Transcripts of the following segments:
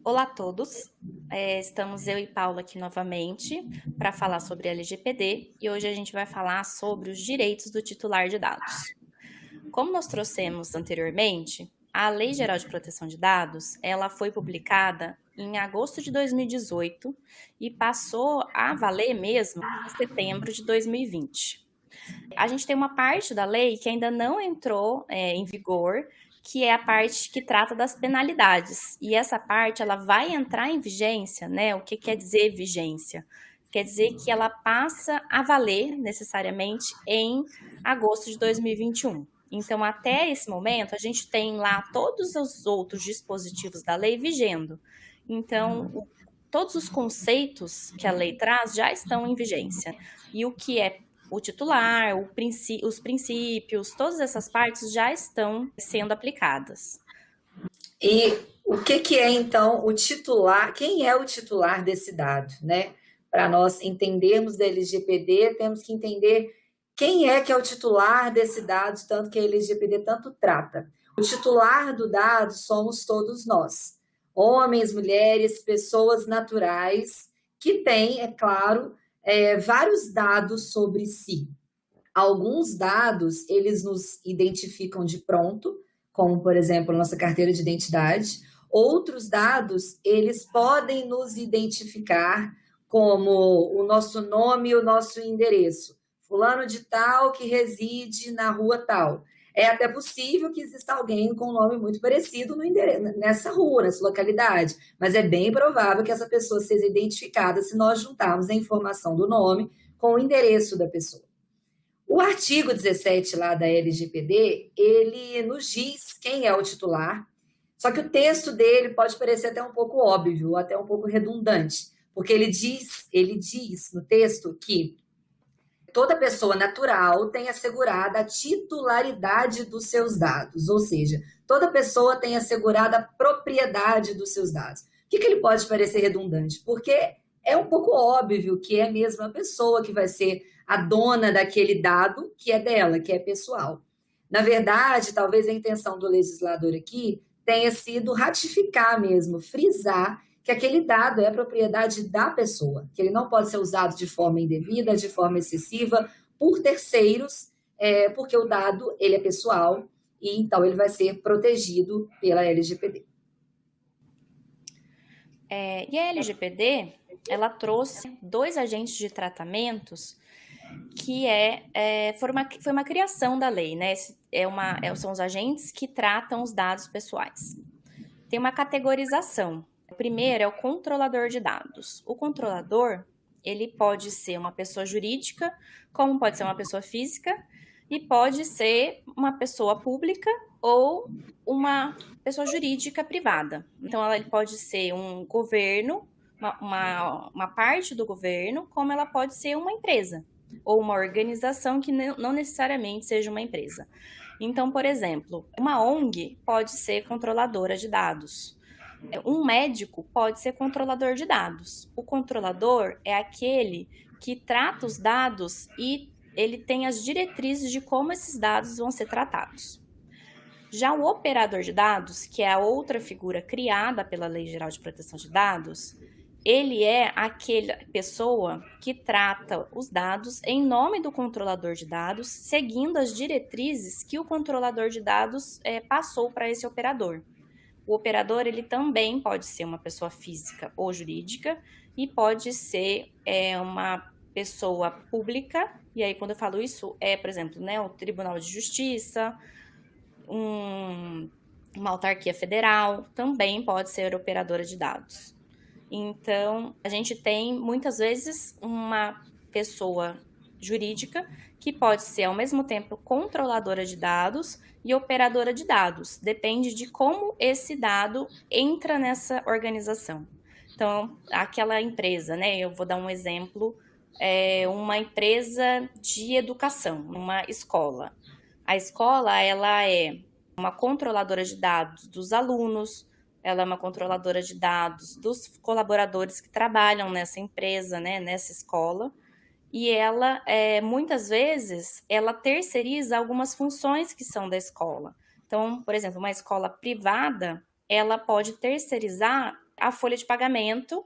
Olá a todos, estamos eu e Paula aqui novamente para falar sobre LGPD e hoje a gente vai falar sobre os direitos do titular de dados. Como nós trouxemos anteriormente, a Lei Geral de Proteção de Dados, ela foi publicada em agosto de 2018 e passou a valer mesmo em setembro de 2020. A gente tem uma parte da lei que ainda não entrou em vigor, que é a parte que trata das penalidades. E essa parte ela vai entrar em vigência, né? O que quer dizer vigência? Quer dizer que ela passa a valer necessariamente em agosto de 2021. Então, até esse momento, a gente tem lá todos os outros dispositivos da lei vigendo. Então, todos os conceitos que a lei traz já estão em vigência. E o que é o titular, os princípios, todas essas partes já estão sendo aplicadas. E o que é, então, o titular? Quem é o titular desse dado, né? Para nós entendermos da LGPD, temos que entender quem é que é o titular desse dado, tanto que a LGPD tanto trata. O titular do dado somos todos nós, homens, mulheres, pessoas naturais, que têm, é claro, vários dados sobre si. Alguns dados, eles nos identificam de pronto, como, por exemplo, a nossa carteira de identidade. Outros dados, eles podem nos identificar como o nosso nome e o nosso endereço. Fulano de tal que reside na rua tal. É até possível que exista alguém com um nome muito parecido no endereço, nessa rua, nessa localidade, mas é bem provável que essa pessoa seja identificada se nós juntarmos a informação do nome com o endereço da pessoa. O artigo 17 lá da LGPD, ele nos diz quem é o titular, só que o texto dele pode parecer até um pouco óbvio, até um pouco redundante, porque ele diz no texto que toda pessoa natural tem assegurada a titularidade dos seus dados, ou seja, toda pessoa tem assegurada a propriedade dos seus dados. Por que ele pode parecer redundante? Porque é um pouco óbvio que é a mesma pessoa que vai ser a dona daquele dado que é dela, que é pessoal. Na verdade, talvez a intenção do legislador aqui tenha sido ratificar mesmo, frisar que aquele dado é propriedade da pessoa, que ele não pode ser usado de forma indevida, de forma excessiva, por terceiros, porque o dado ele é pessoal e então ele vai ser protegido pela LGPD. E a LGPD, ela trouxe dois agentes de tratamentos que foi uma criação da lei, né? São os agentes que tratam os dados pessoais. Tem uma categorização. O primeiro é o controlador de dados. O controlador, ele pode ser uma pessoa jurídica, como pode ser uma pessoa física, e pode ser uma pessoa pública ou uma pessoa jurídica privada. Então, ele pode ser um governo, uma parte do governo, como ela pode ser uma empresa ou uma organização que não necessariamente seja uma empresa. Então, por exemplo, uma ONG pode ser controladora de dados. Um médico pode ser controlador de dados. O controlador é aquele que trata os dados e ele tem as diretrizes de como esses dados vão ser tratados. Já o operador de dados, que é a outra figura criada pela Lei Geral de Proteção de Dados, ele é aquela pessoa que trata os dados em nome do controlador de dados, seguindo as diretrizes que o controlador de dados passou para esse operador. O operador, ele também pode ser uma pessoa física ou jurídica e pode ser uma pessoa pública. E aí, quando eu falo isso, por exemplo, né, o Tribunal de Justiça, uma autarquia federal, também pode ser operadora de dados. Então, a gente tem, muitas vezes, uma pessoa jurídica que pode ser, ao mesmo tempo, controladora de dados e operadora de dados. Depende de como esse dado entra nessa organização. Então, aquela empresa, né? Eu vou dar um exemplo, uma empresa de educação, uma escola. A escola, ela é uma controladora de dados dos alunos, ela é uma controladora de dados dos colaboradores que trabalham nessa empresa, né, nessa escola, e ela, muitas vezes, ela terceiriza algumas funções que são da escola. Então, por exemplo, uma escola privada, ela pode terceirizar a folha de pagamento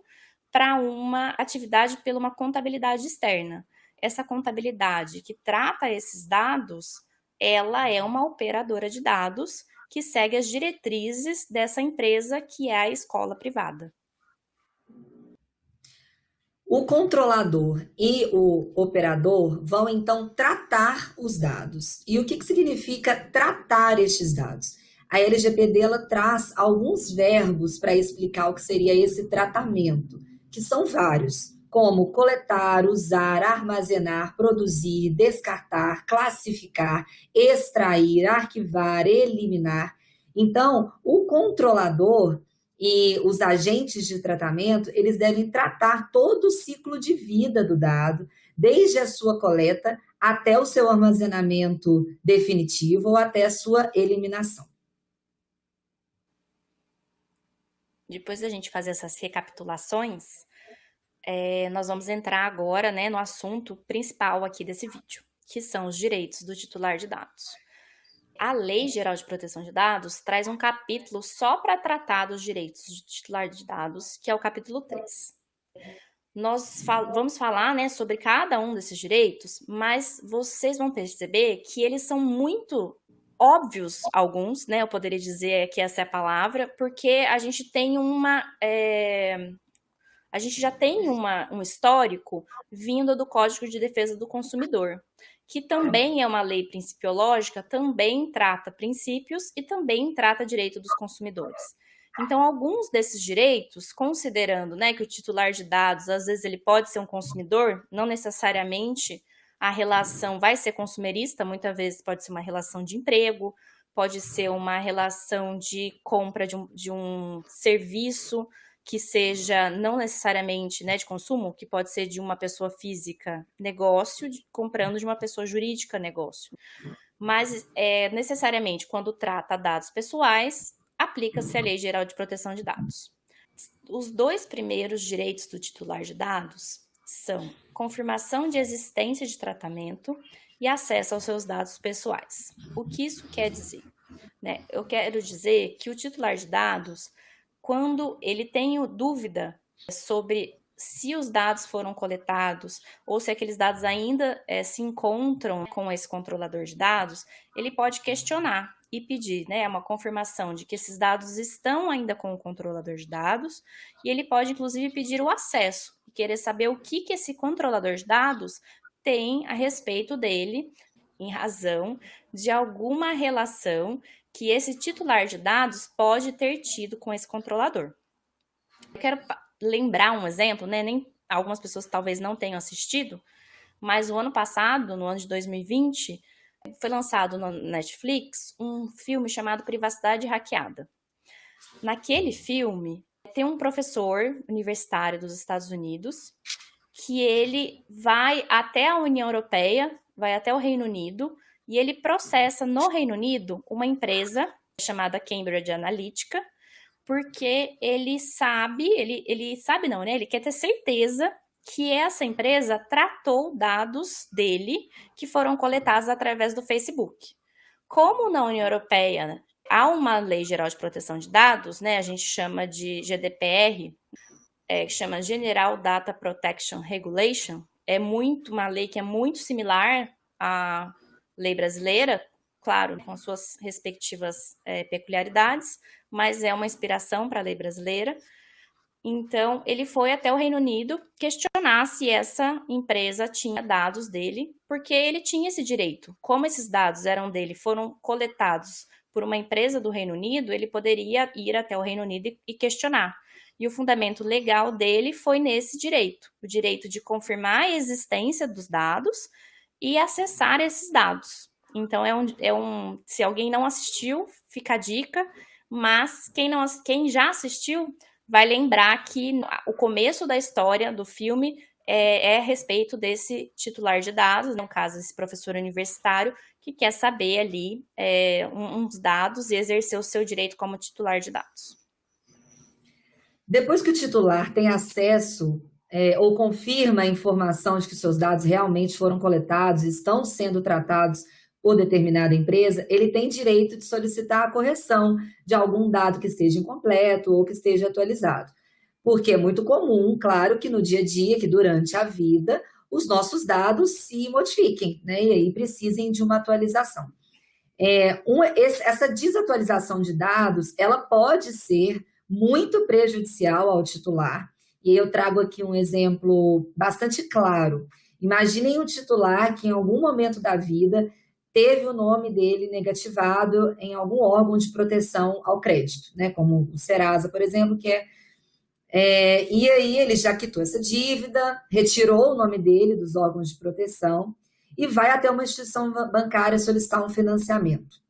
para uma atividade pela uma contabilidade externa. Essa contabilidade que trata esses dados, ela é uma operadora de dados que segue as diretrizes dessa empresa que é a escola privada. O controlador e o operador vão então tratar os dados. E o que significa tratar estes dados? A LGPD ela traz alguns verbos para explicar o que seria esse tratamento, que são vários, como coletar, usar, armazenar, produzir, descartar, classificar, extrair, arquivar, eliminar. Então, o controlador e os agentes de tratamento, eles devem tratar todo o ciclo de vida do dado, desde a sua coleta até o seu armazenamento definitivo ou até a sua eliminação. Depois da gente fazer essas recapitulações, nós vamos entrar agora, né, no assunto principal aqui desse vídeo, que são os direitos do titular de dados. A Lei Geral de Proteção de Dados traz um capítulo só para tratar dos direitos do titular de dados, que é o capítulo 3. Nós vamos falar, né, sobre cada um desses direitos, mas vocês vão perceber que eles são muito óbvios, alguns, né, eu poderia dizer que essa é a palavra, porque a gente tem a gente já tem um histórico vindo do Código de Defesa do Consumidor, que também é uma lei principiológica, também trata princípios e também trata direito dos consumidores. Então, alguns desses direitos, considerando, né, que o titular de dados, às vezes ele pode ser um consumidor, não necessariamente a relação vai ser consumerista, muitas vezes pode ser uma relação de emprego, pode ser uma relação de compra de um serviço, que seja não necessariamente, né, de consumo, que pode ser de uma pessoa física negócio, comprando de uma pessoa jurídica negócio. Mas necessariamente, quando trata dados pessoais, aplica-se a Lei Geral de Proteção de Dados. Os dois primeiros direitos do titular de dados são confirmação de existência de tratamento e acesso aos seus dados pessoais. O que isso quer dizer? Né? Eu quero dizer que o titular de dados, quando ele tem dúvida sobre se os dados foram coletados ou se aqueles dados ainda se encontram com esse controlador de dados, ele pode questionar e pedir, né, uma confirmação de que esses dados estão ainda com o controlador de dados, e ele pode, inclusive, pedir o acesso e querer saber o que esse controlador de dados tem a respeito dele, em razão de alguma relação que esse titular de dados pode ter tido com esse controlador. Eu quero lembrar um exemplo, né? Algumas pessoas talvez não tenham assistido, mas o ano passado, no ano de 2020, foi lançado no Netflix um filme chamado Privacidade Hackeada. Naquele filme, tem um professor universitário dos Estados Unidos que ele vai até a União Europeia, vai até o Reino Unido, e ele processa no Reino Unido uma empresa chamada Cambridge Analytica, porque ele sabe não, né? Ele quer ter certeza que essa empresa tratou dados dele que foram coletados através do Facebook. Como na União Europeia há uma Lei Geral de Proteção de Dados, né? A gente chama de GDPR, que chama General Data Protection Regulation, uma lei que é muito similar à lei brasileira, claro, com suas respectivas peculiaridades, mas é uma inspiração para a lei brasileira. Então, ele foi até o Reino Unido questionar se essa empresa tinha dados dele, porque ele tinha esse direito. Como esses dados eram dele, foram coletados por uma empresa do Reino Unido, ele poderia ir até o Reino Unido e questionar. E o fundamento legal dele foi nesse direito, o direito de confirmar a existência dos dados e acessar esses dados. Então, se alguém não assistiu, fica a dica, mas quem já assistiu vai lembrar que o começo da história do filme é a respeito desse titular de dados, no caso, esse professor universitário, que quer saber ali uns dados e exercer o seu direito como titular de dados. Depois que o titular tem acesso ou confirma a informação de que seus dados realmente foram coletados e estão sendo tratados por determinada empresa, ele tem direito de solicitar a correção de algum dado que esteja incompleto ou que esteja atualizado. Porque é muito comum, claro, que no dia a dia, que durante a vida, os nossos dados se modifiquem, né? E aí precisem de uma atualização. Essa desatualização de dados, ela pode ser muito prejudicial ao titular, e eu trago aqui um exemplo bastante claro. Imaginem um titular que em algum momento da vida teve o nome dele negativado em algum órgão de proteção ao crédito, né? Como o Serasa, por exemplo, e aí ele já quitou essa dívida, retirou o nome dele dos órgãos de proteção e vai até uma instituição bancária solicitar um financiamento.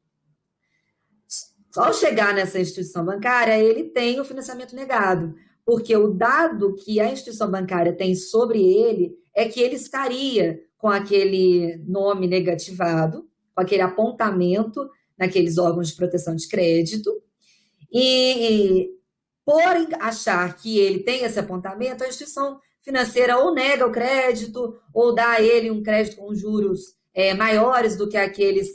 Ao chegar nessa instituição bancária, ele tem o financiamento negado, porque o dado que a instituição bancária tem sobre ele é que ele estaria com aquele nome negativado, com aquele apontamento naqueles órgãos de proteção de crédito, e por achar que ele tem esse apontamento, a instituição financeira ou nega o crédito, ou dá a ele um crédito com juros maiores do que aqueles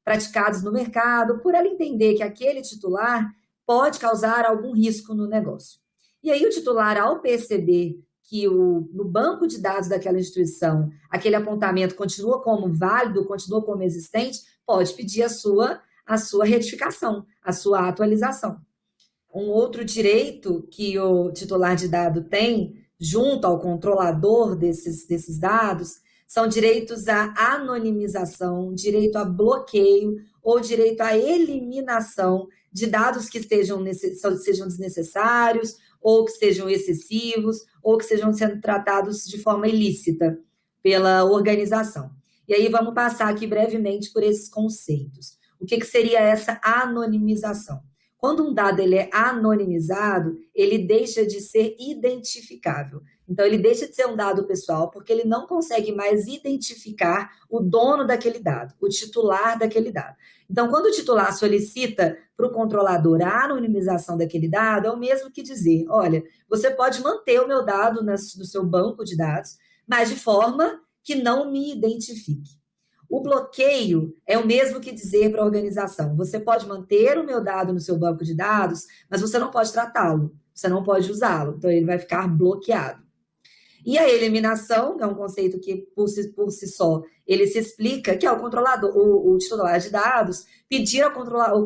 praticados no mercado, por ela entender que aquele titular pode causar algum risco no negócio. E aí o titular, ao perceber que no banco de dados daquela instituição, aquele apontamento continua como válido, continua como existente, pode pedir a sua retificação, a sua atualização. Um outro direito que o titular de dado tem, junto ao controlador desses dados, são direitos à anonimização, direito a bloqueio ou direito à eliminação de dados que sejam desnecessários, ou que sejam excessivos, ou que sejam sendo tratados de forma ilícita pela organização. E aí vamos passar aqui brevemente por esses conceitos. O que seria essa anonimização? Quando um dado ele é anonimizado, ele deixa de ser identificável. Então, ele deixa de ser um dado pessoal porque ele não consegue mais identificar o dono daquele dado, o titular daquele dado. Então, quando o titular solicita para o controlador a anonimização daquele dado, é o mesmo que dizer, olha, você pode manter o meu dado no seu banco de dados, mas de forma que não me identifique. O bloqueio é o mesmo que dizer para a organização, você pode manter o meu dado no seu banco de dados, mas você não pode tratá-lo, você não pode usá-lo, então ele vai ficar bloqueado. E a eliminação, que é um conceito que, por si só, ele se explica, que é o controlador, o titular de dados, pedir ao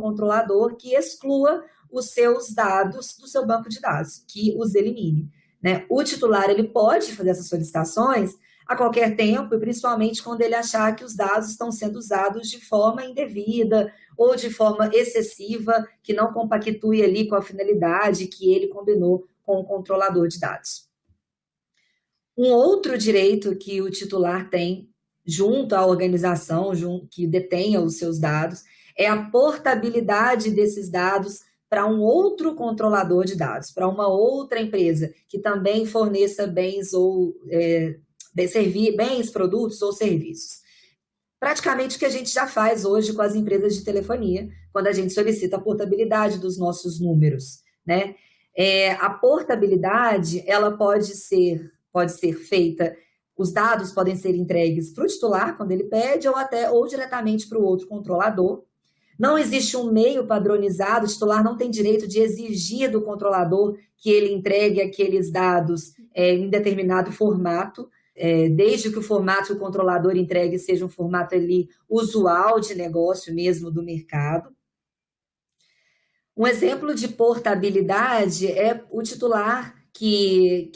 controlador que exclua os seus dados do seu banco de dados, que os elimine, né? O titular ele pode fazer essas solicitações a qualquer tempo, e principalmente quando ele achar que os dados estão sendo usados de forma indevida ou de forma excessiva, que não compactue ali com a finalidade que ele combinou com o controlador de dados. Um outro direito que o titular tem, junto à organização que detenha os seus dados, é a portabilidade desses dados para um outro controlador de dados, para uma outra empresa que também forneça bens, produtos ou serviços. Praticamente o que a gente já faz hoje com as empresas de telefonia, quando a gente solicita a portabilidade dos nossos números, né? A portabilidade, ela pode ser feita, os dados podem ser entregues para o titular, quando ele pede, ou diretamente para o outro controlador. Não existe um meio padronizado, o titular não tem direito de exigir do controlador que ele entregue aqueles dados em determinado formato, desde que o formato que o controlador entregue seja um formato ali usual de negócio mesmo do mercado. Um exemplo de portabilidade é o titular que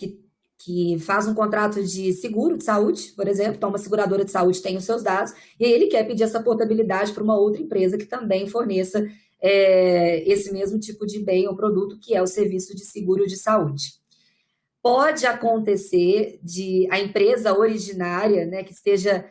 faz um contrato de seguro de saúde, por exemplo, então uma seguradora de saúde tem os seus dados, e aí ele quer pedir essa portabilidade para uma outra empresa que também forneça esse mesmo tipo de bem ou produto, que é o serviço de seguro de saúde. Pode acontecer de a empresa originária, né, que esteja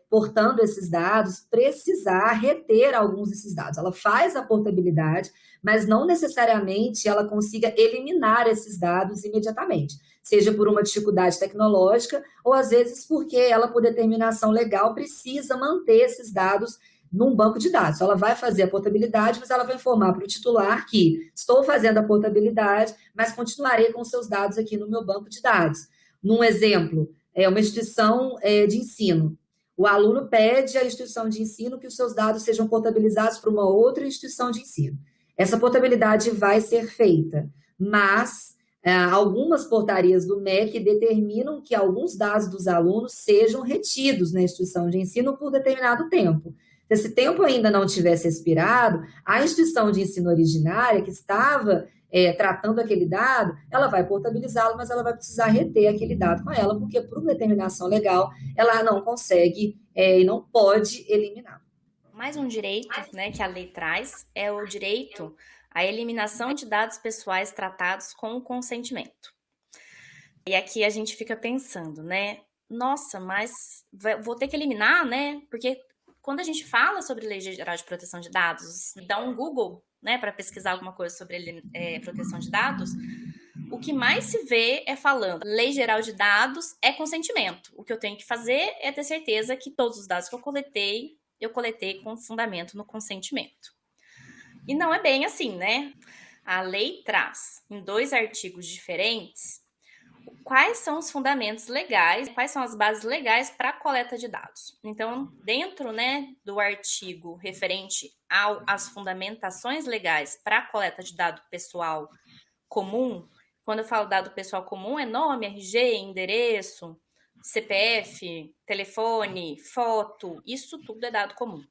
portando esses dados, precisar reter alguns desses dados. Ela faz a portabilidade, mas não necessariamente ela consiga eliminar esses dados imediatamente, seja por uma dificuldade tecnológica ou às vezes porque ela, por determinação legal, precisa manter esses dados num banco de dados. Ela vai fazer a portabilidade, mas ela vai informar para o titular que estou fazendo a portabilidade, mas continuarei com seus dados aqui no meu banco de dados. Num exemplo, uma instituição de ensino. O aluno pede à instituição de ensino que os seus dados sejam portabilizados para uma outra instituição de ensino. Essa portabilidade vai ser feita, mas Algumas portarias do MEC determinam que alguns dados dos alunos sejam retidos na instituição de ensino por determinado tempo. Se esse tempo ainda não tivesse expirado, a instituição de ensino originária que estava tratando aquele dado, ela vai portabilizá-lo, mas ela vai precisar reter aquele dado com ela, porque por determinação legal, ela não consegue e não pode eliminar. Mais um direito, né, que a lei traz é o direito à eliminação de dados pessoais tratados com o consentimento. E aqui a gente fica pensando, né? Nossa, mas vou ter que eliminar, né? Porque quando a gente fala sobre Lei Geral de Proteção de Dados, dá um Google, né, para pesquisar alguma coisa sobre proteção de dados, o que mais se vê é falando Lei Geral de Dados é consentimento. O que eu tenho que fazer é ter certeza que todos os dados que eu coletei com fundamento no consentimento. E não é bem assim, né? A lei traz em 2 artigos diferentes quais são os fundamentos legais, quais são as bases legais para a coleta de dados. Então, dentro, né, do artigo referente às fundamentações legais para a coleta de dado pessoal comum, quando eu falo dado pessoal comum, é nome, RG, endereço, CPF, telefone, foto, isso tudo é dado comum.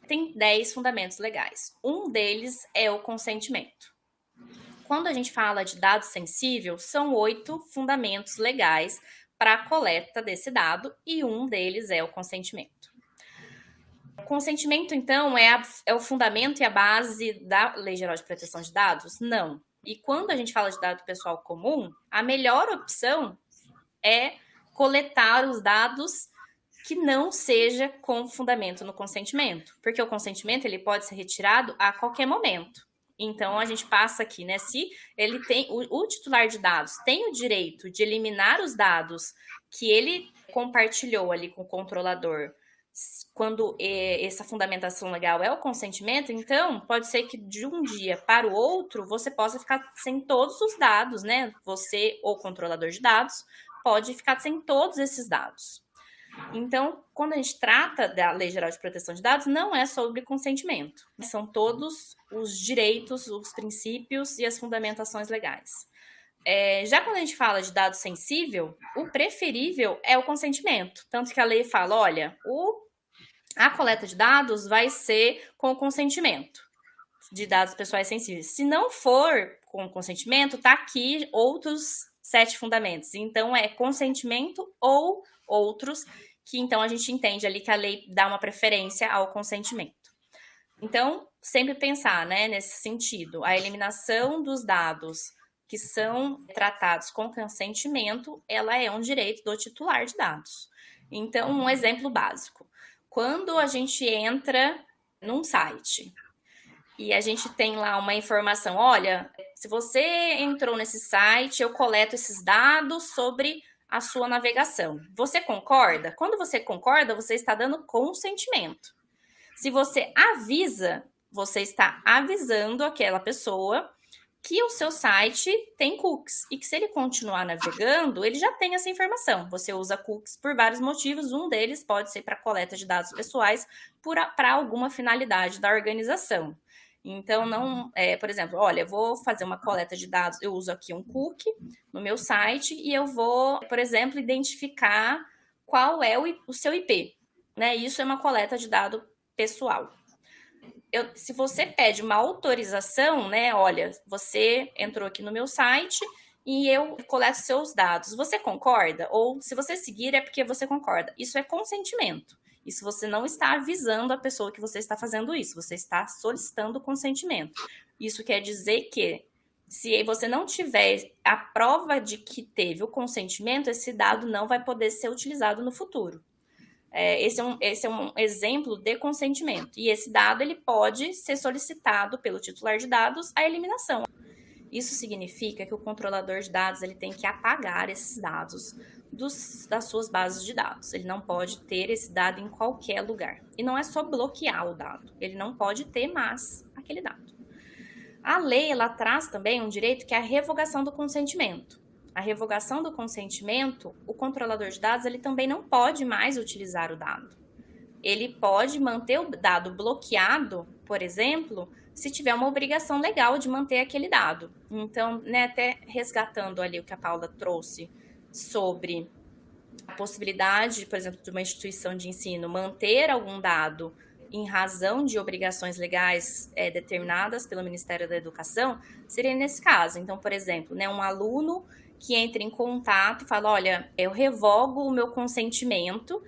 Tem 10 fundamentos legais. Um deles é o consentimento. Quando a gente fala de dado sensível, são 8 fundamentos legais para a coleta desse dado e um deles é o consentimento. O consentimento, então, é o fundamento e a base da Lei Geral de Proteção de Dados? Não. E quando a gente fala de dado pessoal comum, a melhor opção é coletar os dados que não seja com fundamento no consentimento, porque o consentimento ele pode ser retirado a qualquer momento. Então, a gente passa aqui, né? Se ele tem, o titular de dados tem o direito de eliminar os dados que ele compartilhou ali com o controlador, quando essa fundamentação legal é o consentimento, então pode ser que de um dia para o outro você possa ficar sem todos os dados, né? Você ou controlador de dados pode ficar sem todos esses dados. Então, quando a gente trata da Lei Geral de Proteção de Dados, não é sobre consentimento. São todos os direitos, os princípios e as fundamentações legais. Já quando a gente fala de dado sensível, o preferível é o consentimento. Tanto que a lei fala, olha, a coleta de dados vai ser com o consentimento de dados pessoais sensíveis. Se não for com consentimento, tá aqui outros 7 fundamentos. Então, é consentimento ou outros, que então a gente entende ali que a lei dá uma preferência ao consentimento. Então, sempre pensar, né, nesse sentido, a eliminação dos dados que são tratados com consentimento, ela é um direito do titular de dados. Então, um exemplo básico. Quando a gente entra num site e a gente tem lá uma informação, olha, se você entrou nesse site, eu coleto esses dados sobre a sua navegação. Você concorda? Quando você concorda, você está dando consentimento. Se você avisa, você está avisando aquela pessoa que o seu site tem cookies e que se ele continuar navegando, ele já tem essa informação. Você usa cookies por vários motivos, um deles pode ser para coleta de dados pessoais para alguma finalidade da organização. Então, não, por exemplo, olha, eu vou fazer uma coleta de dados, eu uso aqui um cookie no meu site e eu vou, por exemplo, identificar qual é o seu IP, né? Isso é uma coleta de dado pessoal. Se você pede uma autorização, né? Olha, você entrou aqui no meu site e eu coleto seus dados. Você concorda? Ou se você seguir é porque você concorda. Isso é consentimento. Isso você não está avisando a pessoa que você está fazendo isso, você está solicitando consentimento. Isso quer dizer que, se você não tiver a prova de que teve o consentimento, esse dado não vai poder ser utilizado no futuro. Esse é um exemplo de consentimento. E esse dado ele pode ser solicitado pelo titular de dados a eliminação. Isso significa que o controlador de dados ele tem que apagar esses dados das suas bases de dados. Ele não pode ter esse dado em qualquer lugar. E não é só bloquear o dado. Ele não pode ter mais aquele dado. A lei ela traz também um direito que é a revogação do consentimento. A revogação do consentimento, o controlador de dados ele também não pode mais utilizar o dado. Ele pode manter o dado bloqueado por exemplo, se tiver uma obrigação legal de manter aquele dado. Então, né, até resgatando ali o que a Paula trouxe sobre a possibilidade, por exemplo, de uma instituição de ensino manter algum dado em razão de obrigações legais determinadas pelo Ministério da Educação, seria nesse caso. Então, por exemplo, né, um aluno que entra em contato e fala, olha, eu revogo o meu consentimento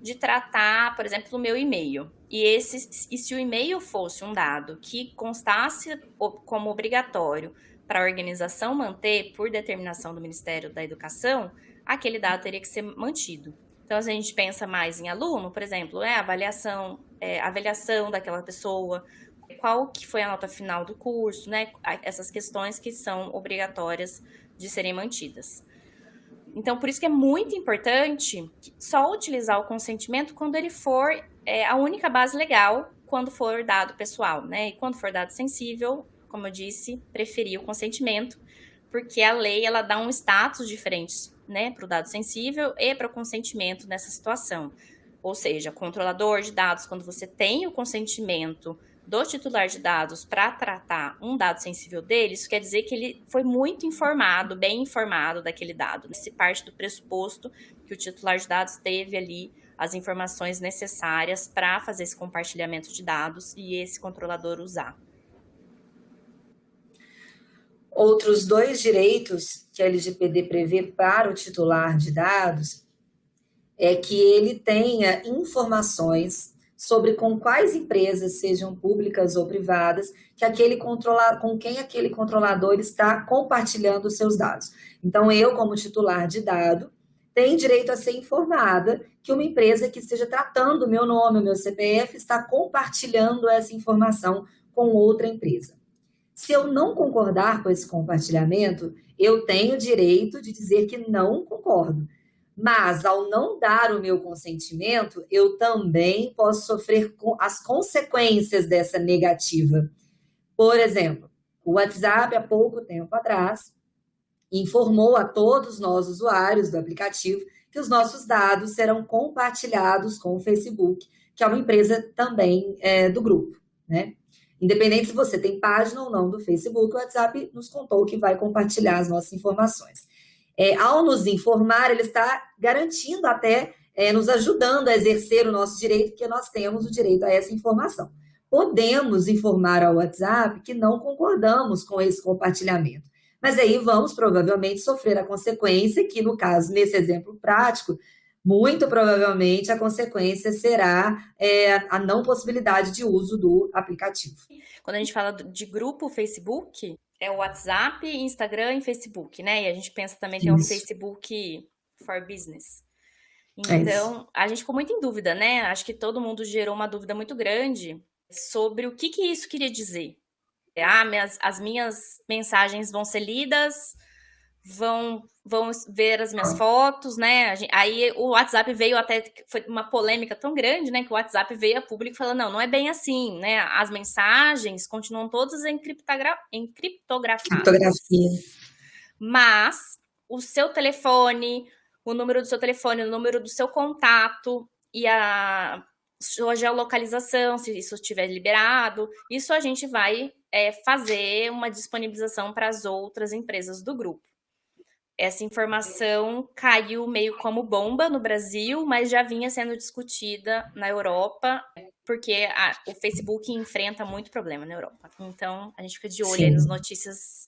de tratar, por exemplo, o meu e-mail. E se o e-mail fosse um dado que constasse como obrigatório para a organização manter por determinação do Ministério da Educação, aquele dado teria que ser mantido. Então, se a gente pensa mais em aluno, por exemplo, avaliação daquela pessoa, qual que foi a nota final do curso, né? Essas questões que são obrigatórias de serem mantidas. Então, por isso que é muito importante só utilizar o consentimento quando ele for a única base legal, quando for dado pessoal, né? E quando for dado sensível, como eu disse, preferir o consentimento, porque a lei, ela dá um status diferente, né, para o dado sensível e para o consentimento nessa situação. Ou seja, controlador de dados, quando você tem o consentimento do titular de dados para tratar um dado sensível dele, isso quer dizer que ele foi muito informado, bem informado daquele dado. Se parte do pressuposto que o titular de dados teve ali as informações necessárias para fazer esse compartilhamento de dados e esse controlador usar. Outros 2 direitos que a LGPD prevê para o titular de dados é que ele tenha informações sobre com quais empresas, sejam públicas ou privadas, com quem aquele controlador está compartilhando os seus dados. Então, eu, como titular de dado, tenho direito a ser informada que uma empresa que esteja tratando o meu nome, o meu CPF, está compartilhando essa informação com outra empresa. Se eu não concordar com esse compartilhamento, eu tenho o direito de dizer que não concordo. Mas, ao não dar o meu consentimento, eu também posso sofrer as consequências dessa negativa. Por exemplo, o WhatsApp, há pouco tempo atrás, informou a todos nós, usuários do aplicativo, que os nossos dados serão compartilhados com o Facebook, que é uma empresa também do grupo, né? Independente se você tem página ou não do Facebook, o WhatsApp nos contou que vai compartilhar as nossas informações. Ao nos informar, ele está garantindo até, nos ajudando a exercer o nosso direito, porque nós temos o direito a essa informação. Podemos informar ao WhatsApp que não concordamos com esse compartilhamento, mas aí vamos provavelmente sofrer a consequência, que no caso, nesse exemplo prático, muito provavelmente a consequência será a não possibilidade de uso do aplicativo. Quando a gente fala de grupo Facebook, é o WhatsApp, Instagram e Facebook, né? E a gente pensa também que é o Facebook for Business. Então, a gente ficou muito em dúvida, né? Acho que todo mundo gerou uma dúvida muito grande sobre o que isso queria dizer. As minhas mensagens vão ser lidas, vão ver as minhas fotos, né? Aí o WhatsApp veio foi uma polêmica tão grande, né? Que o WhatsApp veio a público falando, não é bem assim, né? As mensagens continuam todas encriptografadas. Mas o seu telefone, o número do seu telefone, o número do seu contato e a sua geolocalização, se isso estiver liberado, isso a gente vai fazer uma disponibilização para as outras empresas do grupo. Essa informação caiu meio como bomba no Brasil, mas já vinha sendo discutida na Europa, porque o Facebook enfrenta muito problema na Europa. Então, a gente fica de olho aí nas notícias.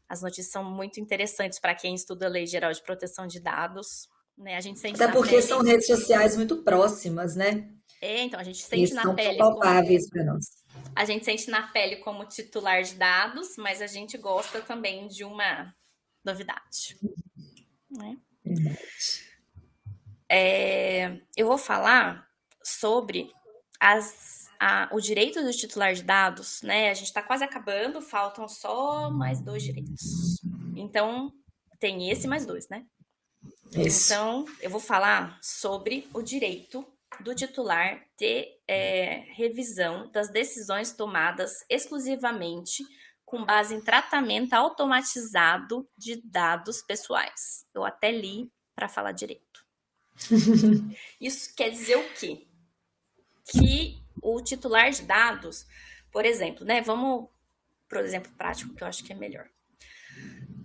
As notícias são muito interessantes para quem estuda a Lei Geral de Proteção de Dados. Né? A gente sente até porque são redes sociais muito próximas, né? Então a gente sente na pele. São palpáveis para nós. A gente sente na pele como titular de dados, mas a gente gosta também de uma novidade. Né? Eu vou falar sobre o direito do titular de dados, né? A gente está quase acabando, faltam só mais 2 direitos. Então, tem esse mais 2, né? Isso. Então, eu vou falar sobre o direito do titular de revisão das decisões tomadas exclusivamente com base em tratamento automatizado de dados pessoais. Eu até li para falar direito. Isso quer dizer o quê? Que o titular de dados, por exemplo, né? Vamos para o exemplo prático que eu acho que é melhor.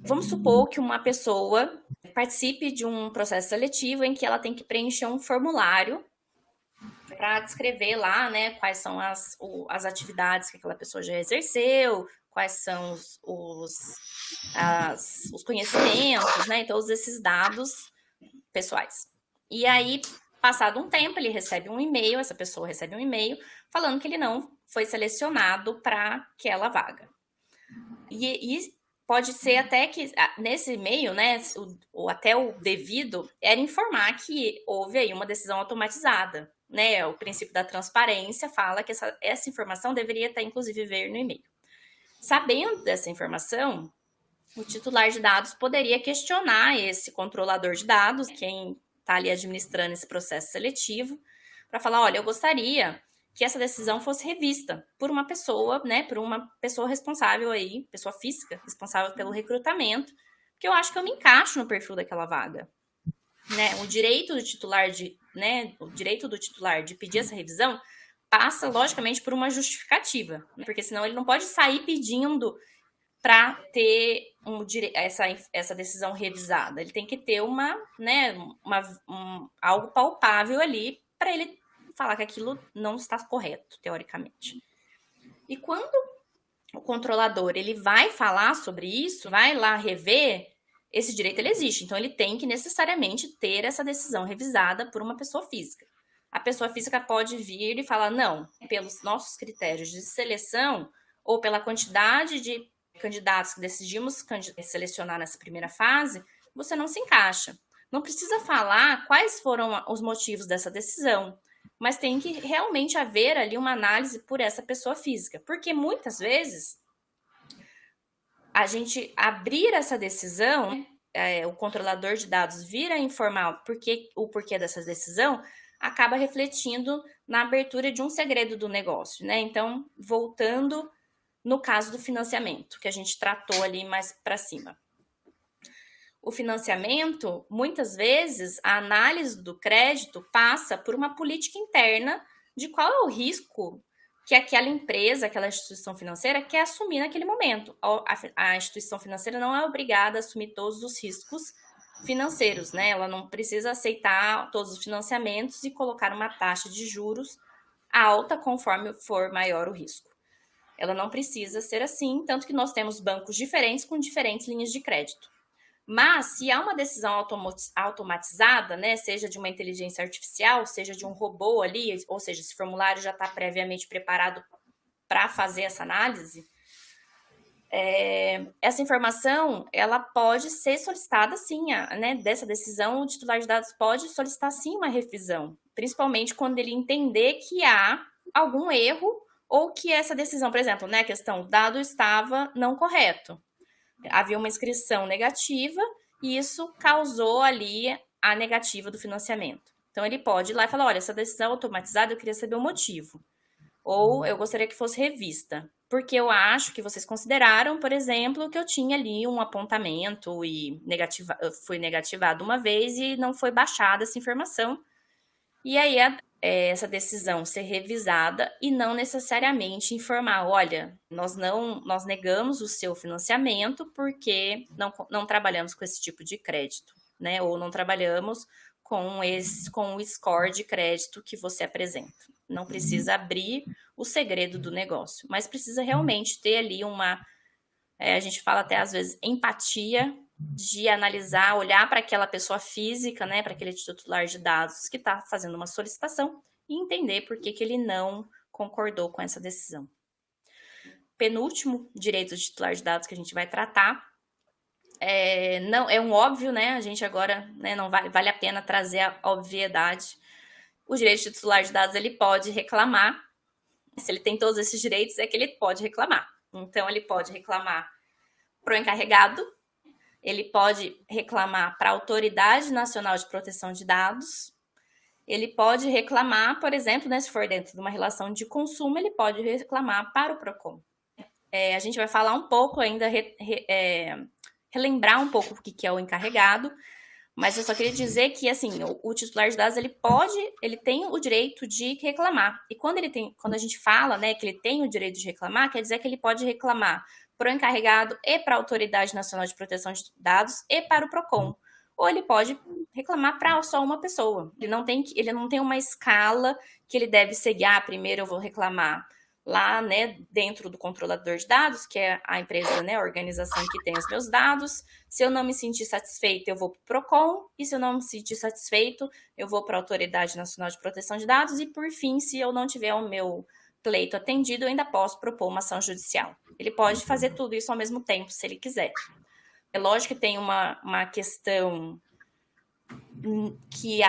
Vamos supor que uma pessoa participe de um processo seletivo em que ela tem que preencher um formulário para descrever lá, né, quais são as atividades que aquela pessoa já exerceu, quais são os conhecimentos, né, e todos esses dados pessoais. E aí, passado um tempo, ele recebe um e-mail, essa pessoa recebe um e-mail falando que ele não foi selecionado para aquela vaga. E pode ser até que nesse e-mail, né, até o devido era informar que houve aí uma decisão automatizada, né? O princípio da transparência fala que essa informação deveria estar, inclusive, ver no e-mail. Sabendo dessa informação, o titular de dados poderia questionar esse controlador de dados, quem está ali administrando esse processo seletivo, para falar, olha, eu gostaria que essa decisão fosse revista por uma pessoa, né, por uma pessoa responsável aí, pessoa física, responsável pelo recrutamento, porque eu acho que eu me encaixo no perfil daquela vaga. Né? O direito do titular de pedir essa revisão passa, logicamente, por uma justificativa, né? Porque senão ele não pode sair pedindo para ter essa decisão revisada. Ele tem que ter algo palpável ali para ele falar que aquilo não está correto, teoricamente. E quando o controlador ele vai falar sobre isso, vai lá rever, esse direito ele existe. Então, ele tem que necessariamente ter essa decisão revisada por uma pessoa física. A pessoa física pode vir e falar, não, pelos nossos critérios de seleção ou pela quantidade de candidatos que decidimos selecionar nessa primeira fase, você não se encaixa. Não precisa falar quais foram os motivos dessa decisão, mas tem que realmente haver ali uma análise por essa pessoa física, porque muitas vezes a gente abrir essa decisão, o controlador de dados vir a informar o porquê dessa decisão, acaba refletindo na abertura de um segredo do negócio, né? Então, voltando no caso do financiamento, que a gente tratou ali mais para cima. O financiamento, muitas vezes, a análise do crédito passa por uma política interna de qual é o risco que aquela empresa, aquela instituição financeira quer assumir naquele momento. A instituição financeira não é obrigada a assumir todos os riscos financeiros, né? Ela não precisa aceitar todos os financiamentos e colocar uma taxa de juros alta conforme for maior o risco. Ela não precisa ser assim, tanto que nós temos bancos diferentes com diferentes linhas de crédito. Mas, se há uma decisão automatizada, né, seja de uma inteligência artificial, seja de um robô ali, ou seja, esse formulário já está previamente preparado para fazer essa análise, essa informação, ela pode ser solicitada sim, né, dessa decisão, o titular de dados pode solicitar sim uma revisão, principalmente quando ele entender que há algum erro ou que essa decisão, por exemplo, né, a questão, o dado estava não correto. Havia uma inscrição negativa e isso causou ali a negativa do financiamento. Então, ele pode ir lá e falar, olha, essa decisão automatizada, eu queria saber o motivo. Ou eu gostaria que fosse revista. Porque eu acho que vocês consideraram, por exemplo, que eu tinha ali um apontamento e foi negativado uma vez e não foi baixada essa informação. E aí, essa decisão ser revisada e não necessariamente informar, olha, nós negamos o seu financiamento porque não trabalhamos com esse tipo de crédito, né? Ou não trabalhamos com o score de crédito que você apresenta. Não precisa abrir o segredo do negócio, mas precisa realmente ter ali a gente fala até às vezes empatia de analisar, olhar para aquela pessoa física, né, para aquele titular de dados que está fazendo uma solicitação e entender por que ele não concordou com essa decisão. Penúltimo direito de titular de dados que a gente vai tratar não é um óbvio, né? A gente agora, né, não vale a pena trazer a obviedade. O direito de titular de dados ele pode reclamar. Se ele tem todos esses direitos, é que ele pode reclamar. Então, ele pode reclamar para o encarregado, ele pode reclamar para a Autoridade Nacional de Proteção de Dados, ele pode reclamar, por exemplo, né, se for dentro de uma relação de consumo, ele pode reclamar para o PROCON. A gente vai falar um pouco ainda, relembrar um pouco o que é o encarregado, Mas eu só queria dizer que, assim, o titular de dados, ele tem o direito de reclamar. E quando a gente fala, né, que ele tem o direito de reclamar, quer dizer que ele pode reclamar para o encarregado e para a Autoridade Nacional de Proteção de Dados e para o PROCON. Ou ele pode reclamar para só uma pessoa. Ele não tem uma escala que ele deve seguir. Ah, primeiro eu vou reclamar lá, né, dentro do controlador de dados, que é a empresa, né, a organização que tem os meus dados. Se eu não me sentir satisfeito, eu vou para o PROCON, e se eu não me sentir satisfeito, eu vou para a Autoridade Nacional de Proteção de Dados, e por fim, se eu não tiver o meu pleito atendido, eu ainda posso propor uma ação judicial. Ele pode fazer tudo isso ao mesmo tempo, se ele quiser. É lógico que tem uma questão que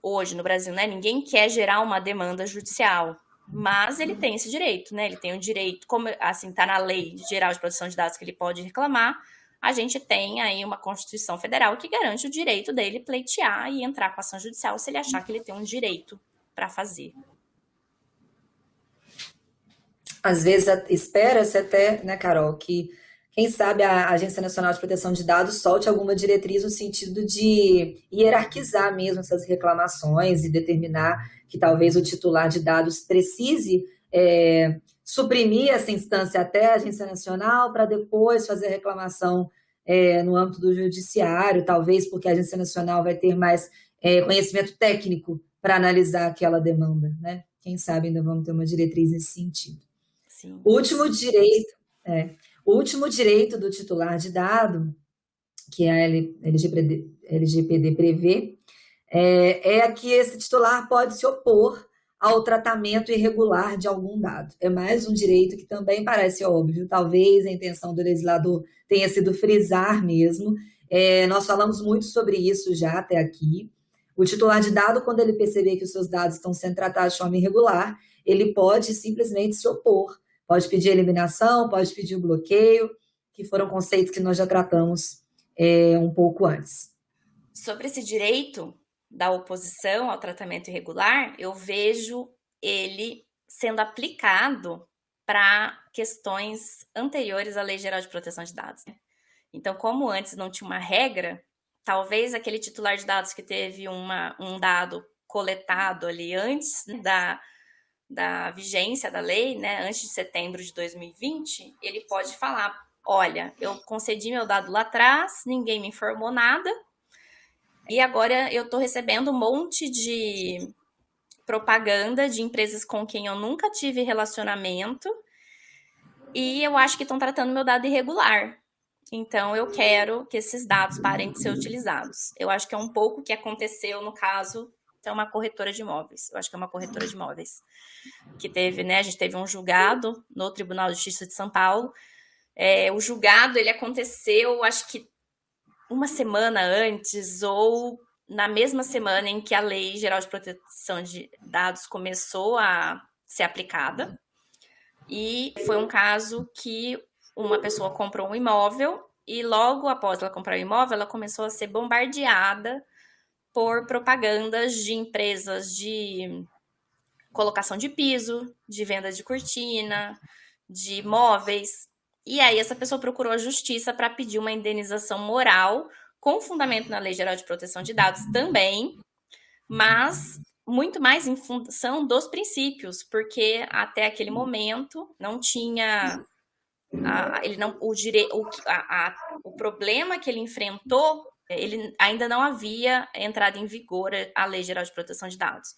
hoje no Brasil, né, ninguém quer gerar uma demanda judicial, mas ele tem esse direito, né? Ele tem o direito, como assim está na Lei Geral de Proteção de Dados que ele pode reclamar. A gente tem aí uma Constituição Federal que garante o direito dele pleitear e entrar com ação judicial se ele achar que ele tem um direito para fazer. Às vezes espera-se até, né, Carol, que quem sabe a Agência Nacional de Proteção de Dados solte alguma diretriz no sentido de hierarquizar mesmo essas reclamações e determinar que talvez o titular de dados precise suprimir essa instância até a Agência Nacional para depois fazer a reclamação no âmbito do judiciário, talvez porque a Agência Nacional vai ter mais conhecimento técnico para analisar aquela demanda, né? Quem sabe ainda vamos ter uma diretriz nesse sentido. Sim. O último direito do titular de dado, que a LGPD prevê, é que esse titular pode se opor ao tratamento irregular de algum dado. É mais um direito que também parece óbvio, talvez a intenção do legislador tenha sido frisar mesmo. Nós falamos muito sobre isso já até aqui. O titular de dado, quando ele perceber que os seus dados estão sendo tratados de forma irregular, ele pode simplesmente se opor. Pode pedir a eliminação, pode pedir o bloqueio, que foram conceitos que nós já tratamos um pouco antes. Sobre esse direito da oposição ao tratamento irregular, eu vejo ele sendo aplicado para questões anteriores à Lei Geral de Proteção de Dados. Então, como antes não tinha uma regra, talvez aquele titular de dados que teve um dado coletado ali antes da vigência da lei, né, antes de setembro de 2020, ele pode falar, olha, eu concedi meu dado lá atrás, ninguém me informou nada, e agora eu estou recebendo um monte de propaganda de empresas com quem eu nunca tive relacionamento, e eu acho que estão tratando meu dado irregular. Então, eu quero que esses dados parem de ser utilizados. Eu acho que é um pouco o que aconteceu no caso de uma corretora de imóveis. Eu acho que é uma corretora de imóveis. Que teve, né? A gente teve um julgado no Tribunal de Justiça de São Paulo. O julgado, ele aconteceu, acho que uma semana antes ou na mesma semana em que a Lei Geral de Proteção de Dados começou a ser aplicada. E foi um caso que uma pessoa comprou um imóvel e logo após ela comprar o imóvel, ela começou a ser bombardeada por propagandas de empresas de colocação de piso, de venda de cortina, de móveis. E aí essa pessoa procurou a justiça para pedir uma indenização moral com fundamento na Lei Geral de Proteção de Dados também, mas muito mais em função dos princípios, porque até aquele momento não tinha o problema que ele enfrentou, ele ainda não havia entrado em vigor a Lei Geral de Proteção de Dados.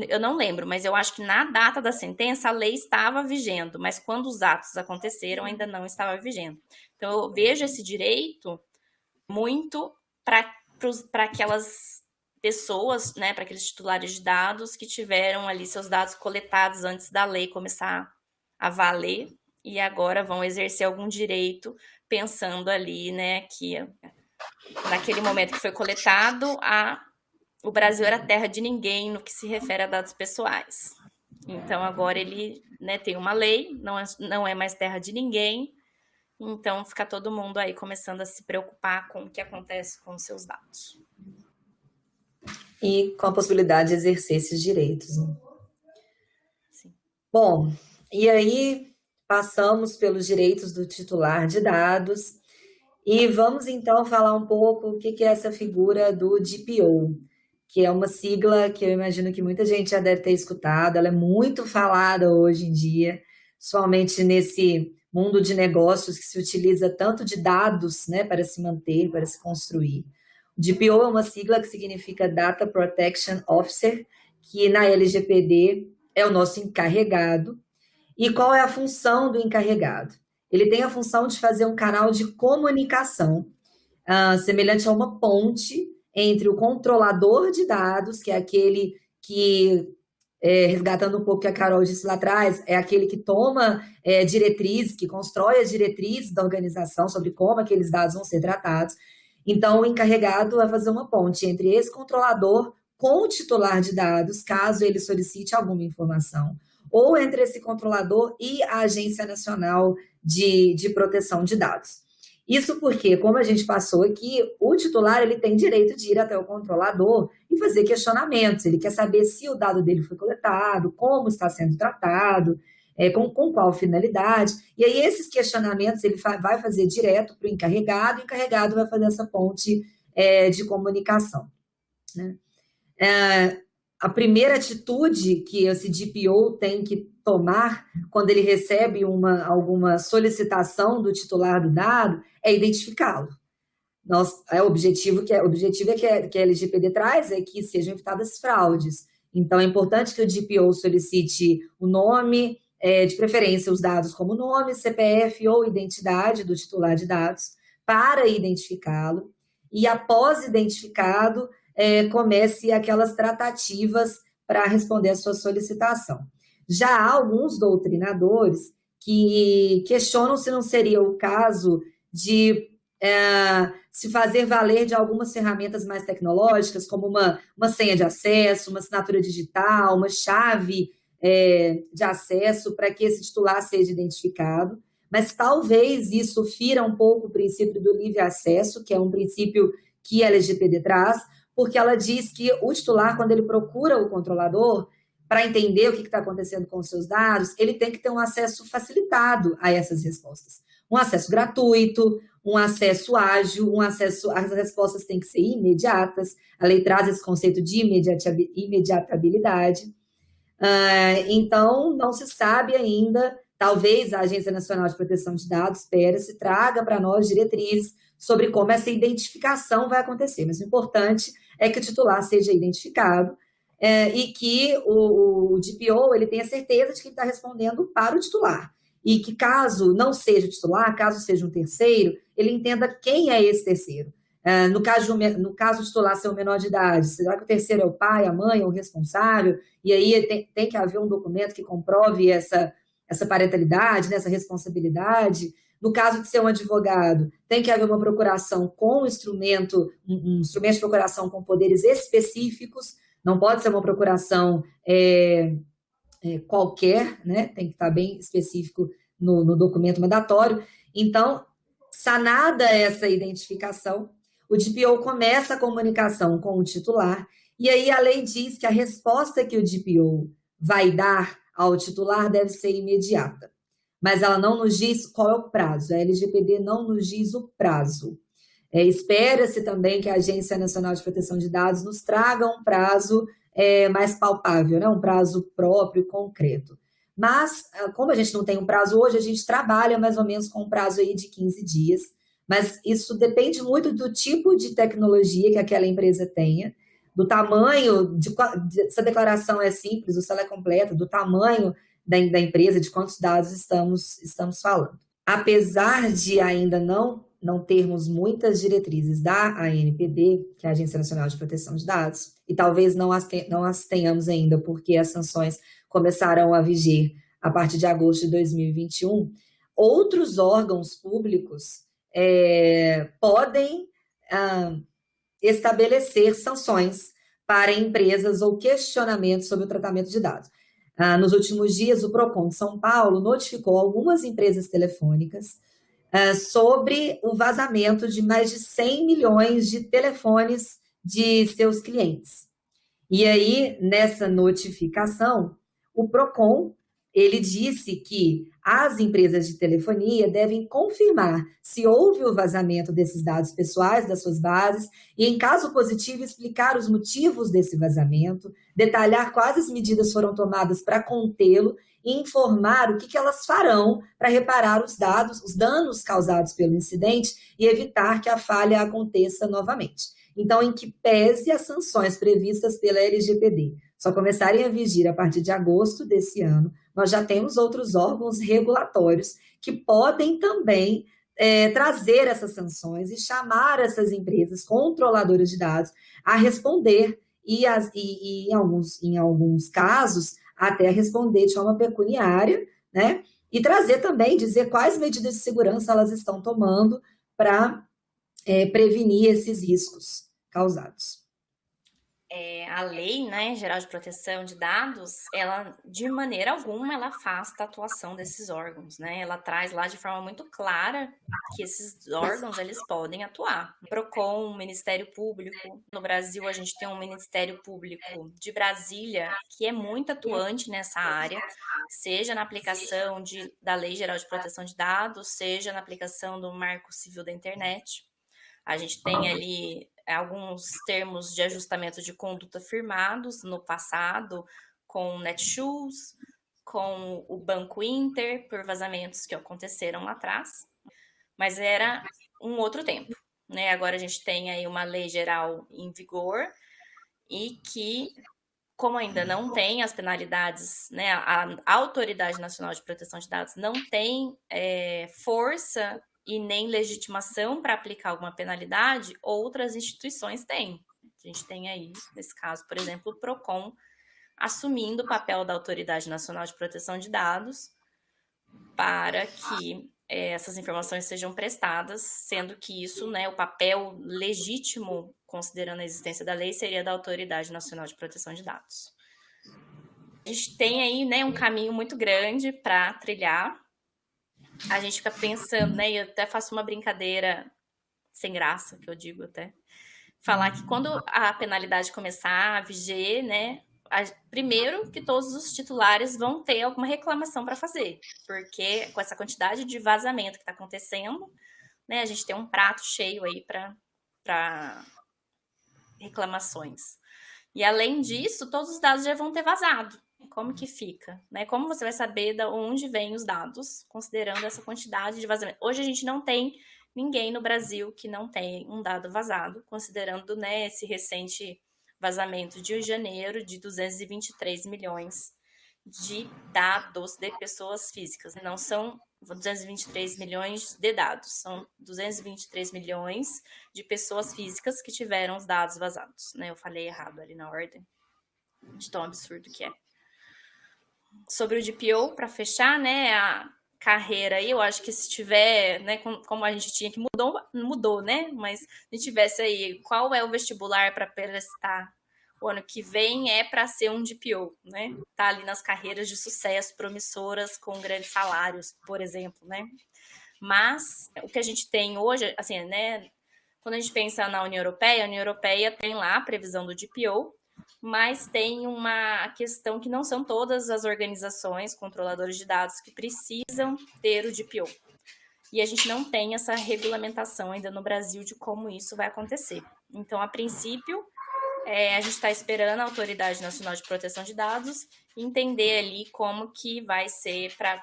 Eu não lembro, mas eu acho que na data da sentença a lei estava vigendo, mas quando os atos aconteceram ainda não estava vigendo. Então eu vejo esse direito muito para aquelas pessoas, né, para aqueles titulares de dados que tiveram ali seus dados coletados antes da lei começar a valer e agora vão exercer algum direito pensando ali, né, que naquele momento que foi coletado, o Brasil era terra de ninguém no que se refere a dados pessoais. Então agora ele, né, tem uma lei, não é mais terra de ninguém, então fica todo mundo aí começando a se preocupar com o que acontece com os seus dados. E com a possibilidade de exercer esses direitos. Né? Sim. Bom, e aí passamos pelos direitos do titular de dados E vamos então falar um pouco o que é essa figura do DPO, que é uma sigla que eu imagino que muita gente já deve ter escutado, ela é muito falada hoje em dia, somente nesse mundo de negócios que se utiliza tanto de dados, né, para se manter, para se construir. O DPO é uma sigla que significa Data Protection Officer, que na LGPD é o nosso encarregado. E qual é a função do encarregado? Ele tem a função de fazer um canal de comunicação, semelhante a uma ponte entre o controlador de dados, que é aquele que, resgatando um pouco o que a Carol disse lá atrás, é aquele que toma diretrizes, que constrói as diretrizes da organização sobre como aqueles dados vão ser tratados. Então, o encarregado vai fazer uma ponte entre esse controlador com o titular de dados, caso ele solicite alguma informação, ou entre esse controlador e a Agência Nacional de Proteção de Dados. Isso porque, como a gente passou aqui, o titular ele tem direito de ir até o controlador e fazer questionamentos. Ele quer saber se o dado dele foi coletado, como está sendo tratado, com qual finalidade. E aí, esses questionamentos ele vai fazer direto para o encarregado, e o encarregado vai fazer essa ponte de comunicação, né? A primeira atitude que esse DPO tem que tomar quando ele recebe alguma solicitação do titular do dado é identificá-lo. O objetivo que a LGPD traz é que sejam evitadas fraudes. Então, é importante que o DPO solicite o nome, de preferência os dados como nome, CPF ou identidade do titular de dados, para identificá-lo. E após identificado, comece aquelas tratativas para responder a sua solicitação. Já há alguns doutrinadores que questionam se não seria o caso de se fazer valer de algumas ferramentas mais tecnológicas, como uma senha de acesso, uma assinatura digital, uma chave de acesso para que esse titular seja identificado. Mas talvez isso fira um pouco o princípio do livre acesso, que é um princípio que a LGPD traz, porque ela diz que o titular, quando ele procura o controlador para entender o que está acontecendo com os seus dados, ele tem que ter um acesso facilitado a essas respostas. Um acesso gratuito, um acesso ágil, as respostas têm que ser imediatas. A lei traz esse conceito de imediatabilidade. Então, não se sabe ainda, talvez a Agência Nacional de Proteção de Dados, PERAS, traga para nós diretrizes sobre como essa identificação vai acontecer. Mas o importante é que o titular seja identificado e que o DPO ele tenha certeza de que ele está respondendo para o titular. E que caso não seja o titular, caso seja um terceiro, ele entenda quem é esse terceiro. No caso do titular ser um menor de idade, será que o terceiro é o pai, a mãe, ou o responsável? E aí tem que haver um documento que comprove essa parentalidade, né, essa responsabilidade. No caso de ser um advogado, tem que haver uma procuração com um instrumento de procuração com poderes específicos, não pode ser uma procuração qualquer, né? Tem que estar bem específico no documento mandatório. Então, sanada essa identificação, o DPO começa a comunicação com o titular, e aí a lei diz que a resposta que o DPO vai dar ao titular deve ser imediata. Mas ela não nos diz qual é o prazo, a LGPD não nos diz o prazo. Espera-se também que a Agência Nacional de Proteção de Dados nos traga um prazo mais palpável, né? Um prazo próprio, concreto. Mas, como a gente não tem um prazo hoje, a gente trabalha mais ou menos com um prazo aí de 15 dias, mas isso depende muito do tipo de tecnologia que aquela empresa tenha, do tamanho, se a declaração é simples ou se ela é completa, do tamanho da empresa, de quantos dados estamos falando. Apesar de ainda não termos muitas diretrizes da ANPD, que é a Agência Nacional de Proteção de Dados, e talvez não as tenhamos ainda, porque as sanções começarão a viger a partir de agosto de 2021, outros órgãos públicos podem estabelecer sanções para empresas ou questionamentos sobre o tratamento de dados. Nos últimos dias, o PROCON de São Paulo notificou algumas empresas telefônicas sobre o vazamento de mais de 100 milhões de telefones de seus clientes. E aí, nessa notificação, o PROCON, ele disse que as empresas de telefonia devem confirmar se houve o vazamento desses dados pessoais das suas bases e, em caso positivo, explicar os motivos desse vazamento, detalhar quais as medidas foram tomadas para contê-lo e informar o que elas farão para reparar os danos causados pelo incidente e evitar que a falha aconteça novamente. Então, em que pese as sanções previstas pela LGPD só começarem a vigir a partir de agosto desse ano, nós já temos outros órgãos regulatórios que podem também trazer essas sanções e chamar essas empresas controladoras de dados a responder e em alguns casos, até responder de forma pecuniária, né? E trazer também, dizer quais medidas de segurança elas estão tomando para prevenir esses riscos causados. A lei, né, geral de proteção de dados, ela, de maneira alguma, ela afasta a atuação desses órgãos, né? Ela traz lá de forma muito clara que esses órgãos, eles podem atuar. Procon, Ministério Público. No Brasil, a gente tem um Ministério Público de Brasília, que é muito atuante nessa área, seja na aplicação da Lei Geral de Proteção de Dados, seja na aplicação do Marco Civil da Internet. A gente tem ali alguns termos de ajustamento de conduta firmados no passado com o Netshoes, com o Banco Inter, por vazamentos que aconteceram lá atrás, mas era um outro tempo, né? Agora a gente tem aí uma lei geral em vigor e que, como ainda não tem as penalidades, né? A Autoridade Nacional de Proteção de Dados não tem força e nem legitimação para aplicar alguma penalidade, outras instituições têm. A gente tem aí, nesse caso, por exemplo, o PROCON assumindo o papel da Autoridade Nacional de Proteção de Dados para que essas informações sejam prestadas, sendo que isso, né, o papel legítimo, considerando a existência da lei, seria da Autoridade Nacional de Proteção de Dados. A gente tem aí, né, um caminho muito grande para trilhar. A gente fica pensando, né, e eu até faço uma brincadeira sem graça, que eu digo até, falar que quando a penalidade começar a viger, né, primeiro que todos os titulares vão ter alguma reclamação para fazer, porque com essa quantidade de vazamento que está acontecendo, né, a gente tem um prato cheio aí para reclamações. E além disso, todos os dados já vão ter vazado. Como que fica? Né? Como você vai saber de onde vêm os dados, considerando essa quantidade de vazamento? Hoje a gente não tem ninguém no Brasil que não tem um dado vazado, considerando, né, esse recente vazamento de janeiro de 223 milhões de dados de pessoas físicas. Não são 223 milhões de dados, são 223 milhões de pessoas físicas que tiveram os dados vazados. Né? Eu falei errado ali na ordem, de tão absurdo que é. Sobre o DPO, para fechar, né, a carreira aí, eu acho que se tiver, né, como a gente tinha que mudou, né, mas se a gente tivesse aí, qual é o vestibular para prestar o ano que vem, é para ser um DPO, né, tá ali nas carreiras de sucesso, promissoras, com grandes salários, por exemplo, né, mas o que a gente tem hoje, assim, né, quando a gente pensa na União Europeia tem lá a previsão do DPO, mas tem uma questão que não são todas as organizações controladoras de dados que precisam ter o DPO. E a gente não tem essa regulamentação ainda no Brasil de como isso vai acontecer. Então, a princípio, a gente está esperando a Autoridade Nacional de Proteção de Dados entender ali como que vai ser para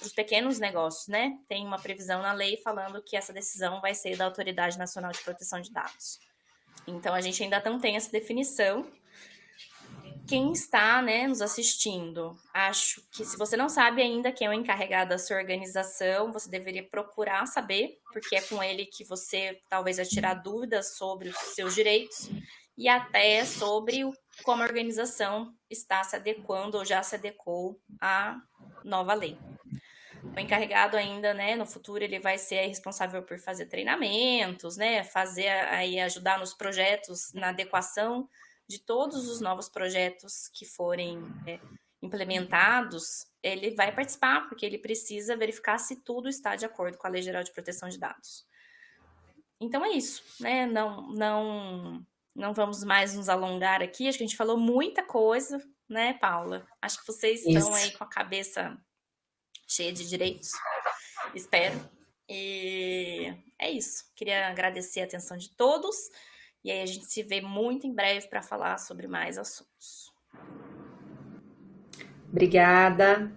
os pequenos negócios, né? Tem uma previsão na lei falando que essa decisão vai ser da Autoridade Nacional de Proteção de Dados. Então, a gente ainda não tem essa definição. Quem está, né, nos assistindo, acho que se você não sabe ainda quem é o encarregado da sua organização, você deveria procurar saber, porque é com ele que você talvez vai tirar dúvidas sobre os seus direitos e até sobre como a organização está se adequando ou já se adequou à nova lei. O encarregado ainda, né, no futuro, ele vai ser responsável por fazer treinamentos, né, ajudar nos projetos, na adequação de todos os novos projetos que forem implementados. Ele vai participar, porque ele precisa verificar se tudo está de acordo com a Lei Geral de Proteção de Dados. Então é isso, né, não vamos mais nos alongar aqui, acho que a gente falou muita coisa, né, Paula? Acho que vocês estão aí com a cabeça cheia de direitos, espero. E é isso. Queria agradecer a atenção de todos. E aí a gente se vê muito em breve para falar sobre mais assuntos. Obrigada.